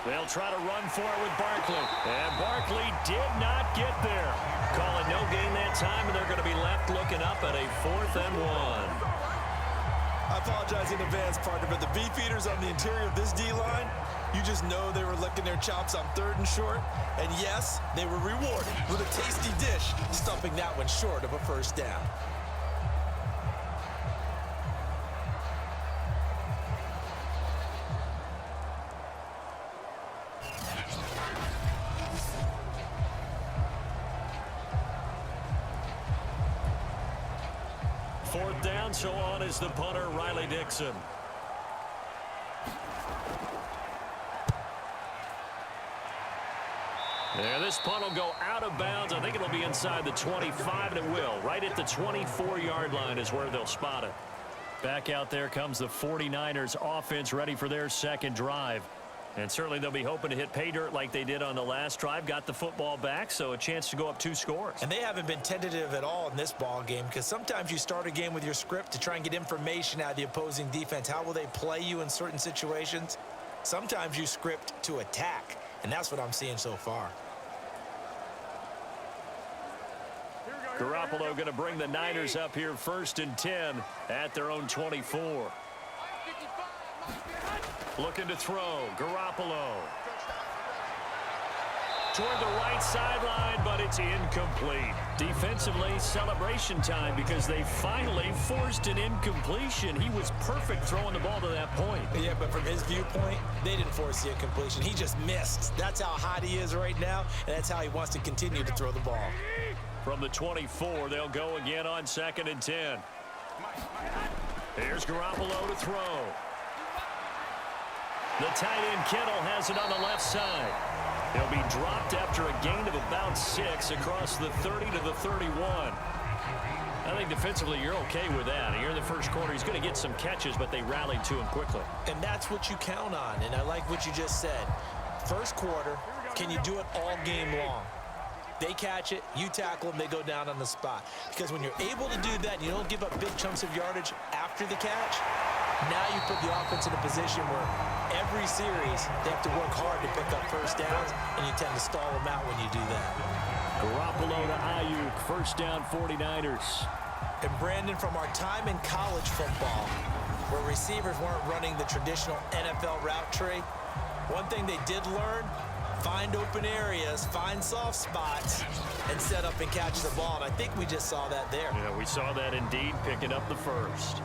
They'll try to run for it with Barkley. And Barkley did not get there. Call it no gain that time, and they're going to be left looking up at a 4th and 1. I apologize in advance, partner, but the beefeaters on the interior of this D-line, you just know they were licking their chops on 3rd and short. And yes, they were rewarded with a tasty dish, stuffing that one short of a first down. Fourth down, so on is the punter, Riley Dixon. There, this punt will go out of bounds. I think it'll be inside the 25, and it will. Right at the 24-yard line is where they'll spot it. Back out there comes the 49ers offense, ready for their second drive. And certainly they'll be hoping to hit pay dirt like they did on the last drive. Got the football back, so a chance to go up 2 scores. And they haven't been tentative at all in this ball game, because sometimes you start a game with your script to try and get information out of the opposing defense. How will they play you in certain situations? Sometimes you script to attack, and that's what I'm seeing so far. Garoppolo going to bring the Niners up here 1st and 10 at their own 24. Looking to throw. Garoppolo. Toward the right sideline, but it's incomplete. Defensively, celebration time because they finally forced an incompletion. He was perfect throwing the ball to that point. Yeah, but from his viewpoint, they didn't force the incompletion. He just missed. That's how hot he is right now, and that's how he wants to continue to throw the ball. From the 24, they'll go again on 2nd and 10. Here's Garoppolo to throw. The tight end Kittle has it on the left side. He'll be dropped after a gain of about 6 across the 30 to the 31. I think defensively you're okay with that. Here in the first quarter, he's going to get some catches, but they rallied to him quickly. And that's what you count on, and I like what you just said. First quarter, can you do it all game long? They catch it, you tackle them, they go down on the spot. Because when you're able to do that and you don't give up big chunks of yardage after the catch, now you put the offense in a position where every series they have to work hard to pick up first downs, and you tend to stall them out when you do that. Garoppolo to Ayuk, first down 49ers. And Brandon, from our time in college football, where receivers weren't running the traditional NFL route tree, one thing they did learn, find open areas, find soft spots, and set up and catch the ball. And I think we just saw that there. Yeah, we saw that indeed, picking up the first.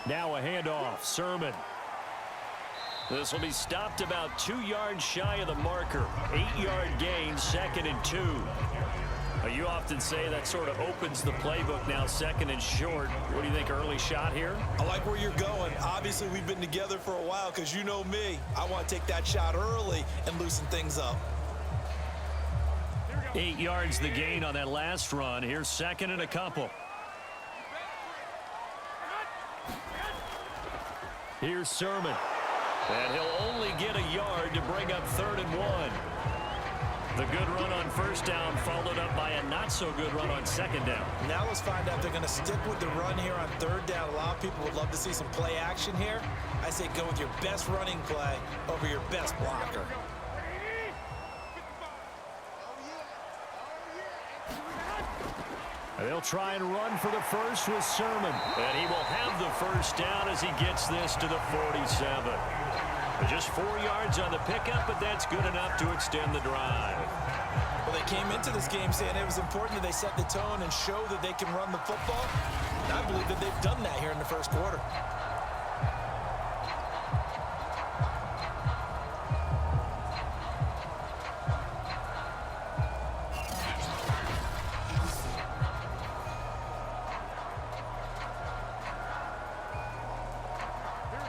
Now a handoff, Sermon. This will be stopped about 2 yards shy of the marker. 8-yard gain, 2nd and 2. You often say that sort of opens the playbook now, 2nd and short. What do you think, early shot here? I like where you're going. Obviously, we've been together for a while because you know me. I want to take that shot early and loosen things up. 8 yards the gain on that last run. Here's 2nd and a couple. Here's Sermon. And he'll only get a yard to bring up 3rd and 1. The good run on first down followed up by a not-so-good run on 2nd down. Now let's find out if they're going to stick with the run here on 3rd down. A lot of people would love to see some play action here. I say go with your best running play over your best blocker. They'll try and run for the first with Sermon. And he will have the first down as he gets this to the 47. Just 4 yards on the pickup, but that's good enough to extend the drive. Well, they came into this game saying it was important that they set the tone and show that they can run the football. And I believe that they've done that here in the first quarter.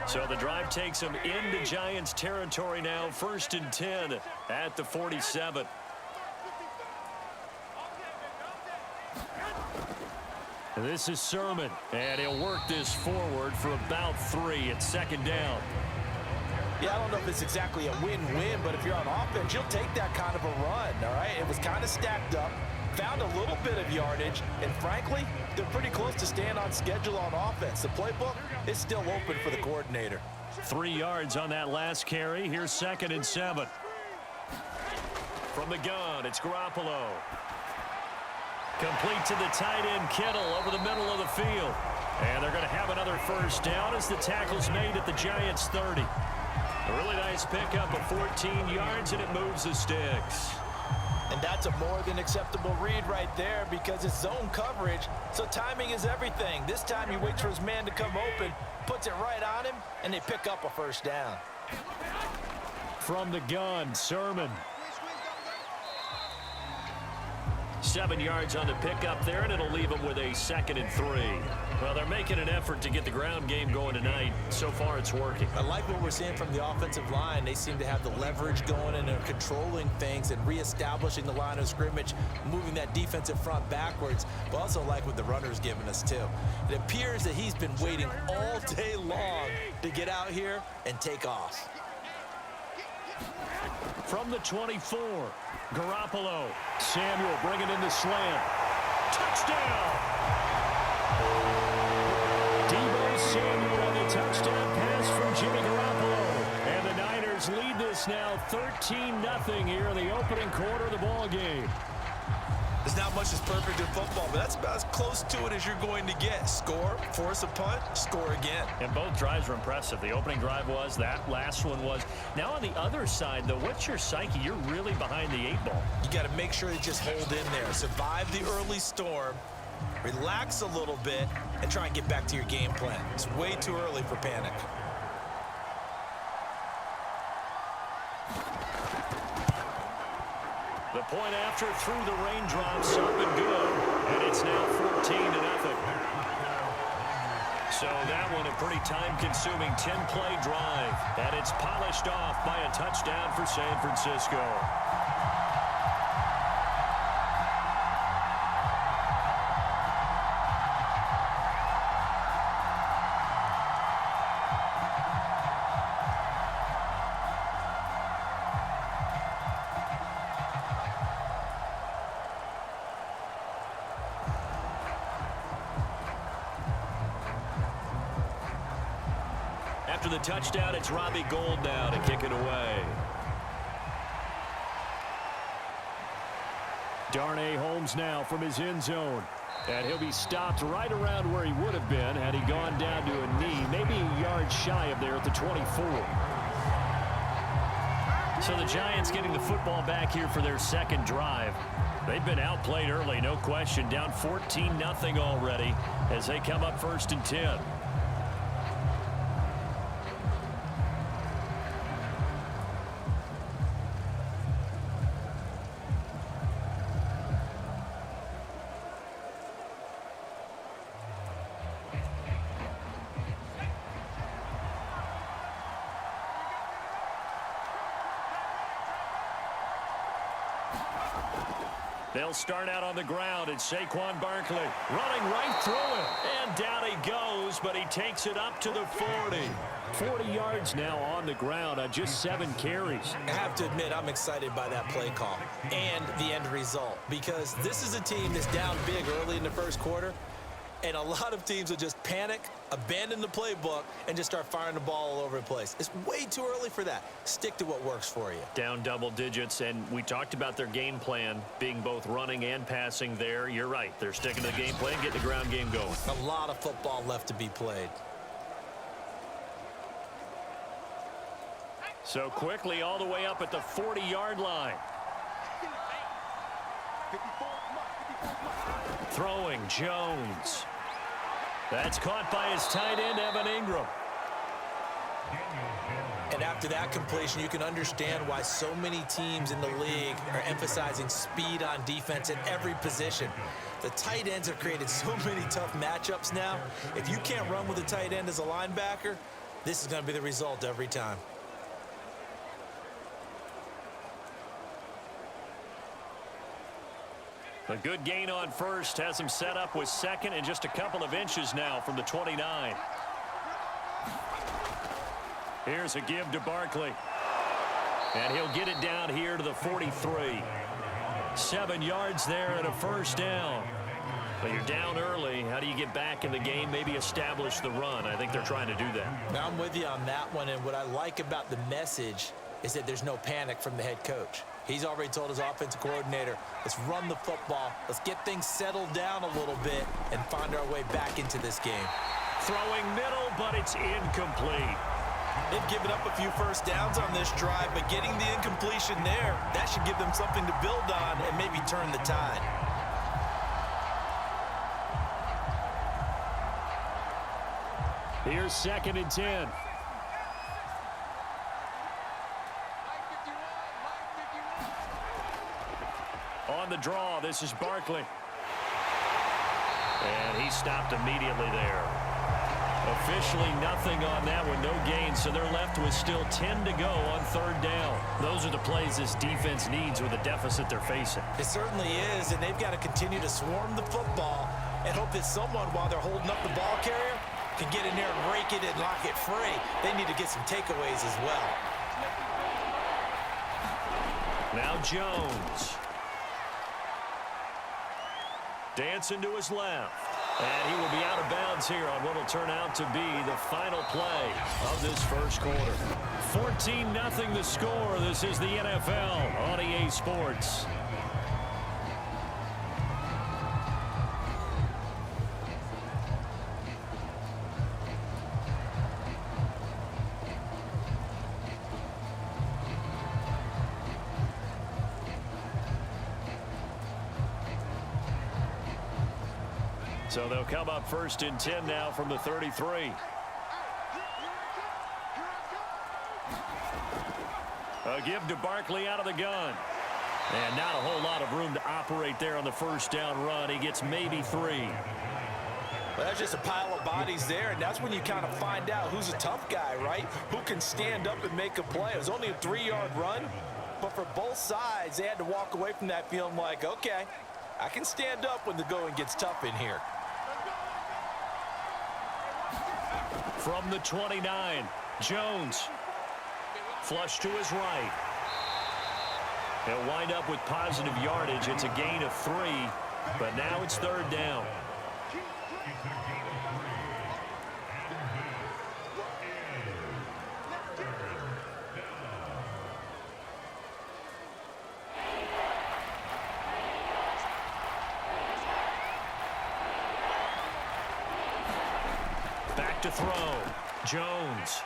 So the drive takes them into Giants territory now. 1st and 10 at the 47. This is Sermon, and he'll work this forward for about 3 at 2nd down. Yeah, I don't know if it's exactly a win-win, but if you're on offense, you'll take that kind of a run, all right? It was kind of stacked up. found a little bit of yardage, and frankly, they're pretty close to staying on schedule on offense. The playbook is still open for the coordinator. 3 yards on that last carry. Here's 2nd and 7. From the gun, it's Garoppolo. Complete to the tight end, Kittle, over the middle of the field. And they're going to have another first down as the tackle's made at the Giants' 30. A really nice pickup of 14 yards, and it moves the sticks. And that's a more than acceptable read right there because it's zone coverage, so timing is everything. This time he waits for his man to come open, puts it right on him, and they pick up a first down. From the gun, Sermon. 7 yards on the pickup there, and it'll leave them with a 2nd and 3. Well, they're making an effort to get the ground game going tonight. So far, it's working. I like what we're seeing from the offensive line. They seem to have the leverage going, and they're controlling things and reestablishing the line of scrimmage, moving that defensive front backwards. But also like what the runner's giving us, too. It appears that he's been waiting all day long to get out here and take off. From the 24, Garoppolo. Samuel bringing in the slant. Touchdown! Deebo Samuel on the touchdown pass from Jimmy Garoppolo. And the Niners lead this now 13-0 here in the opening quarter of the ball game. There's not much that's perfect in football, but that's about as close to it as you're going to get. Score, force a punt, score again. And both drives were impressive. The opening drive was, that last one was. Now on the other side, though, what's your psyche? You're really behind the 8 ball. You got to make sure you just hold in there. Survive the early storm, relax a little bit, and try and get back to your game plan. It's way too early for panic. The point after through the raindrops up and good. And it's now 14-0. So that one a pretty time-consuming 10-play drive. And it's polished off by a touchdown for San Francisco. After the touchdown, it's Robbie Gould now to kick it away. Darnay Holmes now from his end zone. And he'll be stopped right around where he would have been had he gone down to a knee, maybe a yard shy of there at the 24. So the Giants getting the football back here for their second drive. They've been outplayed early, no question. Down 14-0 already as they come up 1st and 10. They'll start out on the ground. It's Saquon Barkley running right through him. And down he goes, but he takes it up to the 40. 40 yards now on the ground on just 7 carries. I have to admit, I'm excited by that play call and the end result because this is a team that's down big early in the first quarter, and a lot of teams will just panic, abandon the playbook, and just start firing the ball all over the place. It's way too early for that. Stick to what works for you. Down double digits, and we talked about their game plan being both running and passing there. You're right. They're sticking to the game plan, getting the ground game going. A lot of football left to be played. So quickly all the way up at the 40-yard line. Throwing Jones. That's caught by his tight end, Evan Ingram. And after that completion, you can understand why so many teams in the league are emphasizing speed on defense at every position. The tight ends have created so many tough matchups now. If you can't run with a tight end as a linebacker, this is going to be the result every time. A good gain on first has him set up with second and just a couple of inches now from the 29. Here's a give to Barkley. And he'll get it down here to the 43. 7 yards there and a first down. But you're down early. How do you get back in the game, maybe establish the run? I think they're trying to do that. Now, I'm with you on that one, and what I like about the message is that there's no panic from the head coach. He's already told his offensive coordinator, let's run the football, let's get things settled down a little bit and find our way back into this game. Throwing middle, but it's incomplete. They've given up a few first downs on this drive, but getting the incompletion there, that should give them something to build on and maybe turn the tide. Here's 2nd and 10. On the draw, this is Barkley. And he stopped immediately there. Officially nothing on that one, no gain, so they're left with still 10 to go on 3rd down. Those are the plays this defense needs with the deficit they're facing. It certainly is, and they've got to continue to swarm the football and hope that someone, while they're holding up the ball carrier, can get in there and rake it and lock it free. They need to get some takeaways as well. Now Jones. Dancing to his left. And he will be out of bounds here on what will turn out to be the final play of this first quarter. 14-0 the score. This is the NFL on EA Sports. So they'll come up 1st and 10 now from the 33. A give to Barkley out of the gun. And not a whole lot of room to operate there on the first down run. He gets maybe 3. Well, that's just a pile of bodies there, and that's when you kind of find out who's a tough guy, right? Who can stand up and make a play. It was only a 3-yard run, but for both sides, they had to walk away from that feeling like, okay, I can stand up when the going gets tough in here. From the 29, Jones. Flush to his right. He'll wind up with positive yardage. It's a gain of 3, but now it's 3rd down. Back to throw. Jones.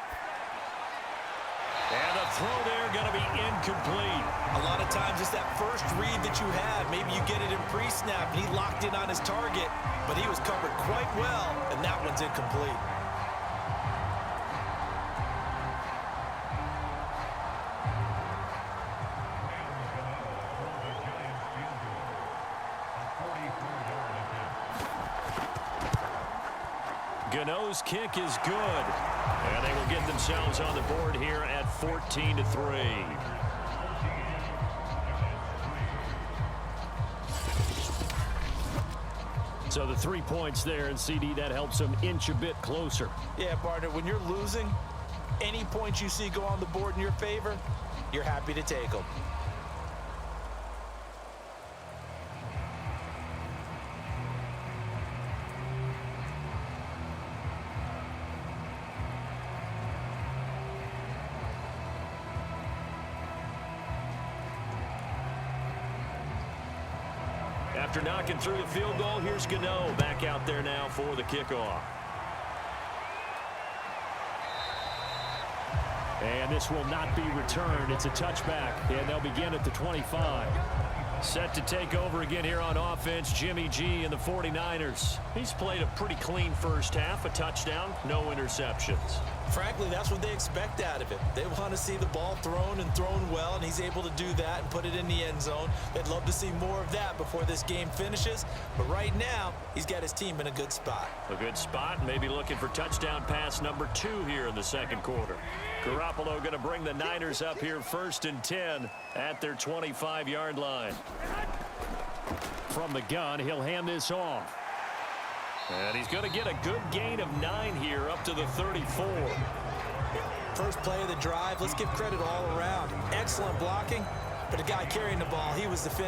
And the throw there going to be incomplete. A lot of times it's that first read that you have. Maybe you get it in pre-snap, and he locked in on his target, but he was covered quite well, and that one's incomplete. Gano's kick is good. And they will get themselves on the board here at 14-3. So the 3 points there, and CD, that helps them inch a bit closer. Yeah, partner, when you're losing, any points you see go on the board in your favor, you're happy to take them. After knocking through the field goal, here's Gano back out there now for the kickoff. And this will not be returned. It's a touchback, and they'll begin at the 25. Set to take over again here on offense, Jimmy G and the 49ers. He's played a pretty clean first half, a touchdown, no interceptions. Frankly, that's what they expect out of him. They want to see the ball thrown and thrown well, and he's able to do that and put it in the end zone. They'd love to see more of that before this game finishes, but right now, he's got his team in a good spot. A good spot, maybe looking for touchdown pass number 2 here in the second quarter. Garoppolo going to bring the Niners up here 1st and 10 at their 25-yard line. From the gun, he'll hand this off. And he's going to get a good gain of 9 here up to the 34. First play of the drive, let's give credit all around. Excellent blocking, but the guy carrying the ball, he was the finish.